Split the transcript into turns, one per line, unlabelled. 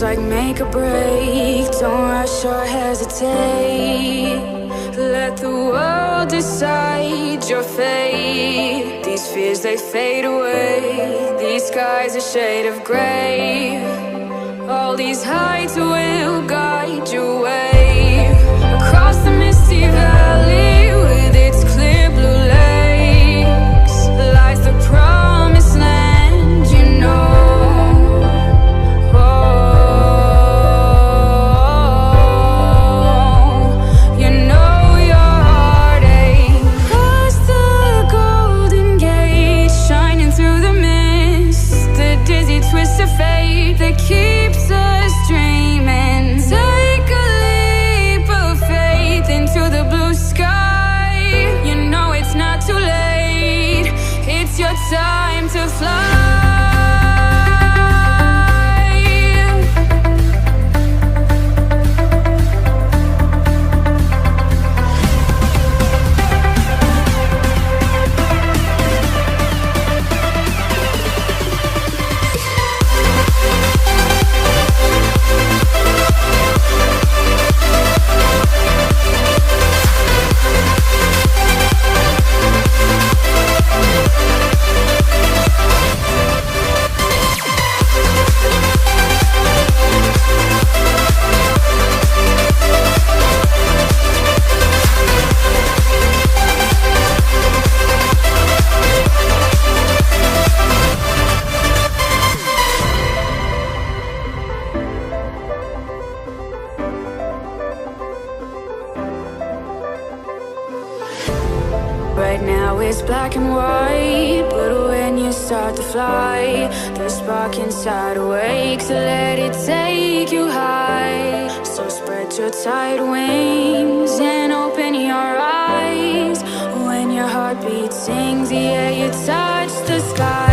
feels like make or break. Don't rush or hesitate. Let the world decide your fate. These fears, they fade away. These skies a shade of gray. All these heights will guide your way. Across the misty valley with its clear blue lakes lies the promised land, you know. That keeps us dreaming. Take a leap of faith into the blue sky. You know it's not too late. It's your time to fly. Right now it's black and white, but when you start to fly, the spark inside awakes, so let it take you high. So spread your tight wings and open your eyes. When your heartbeat sings, yeah, you touch the sky.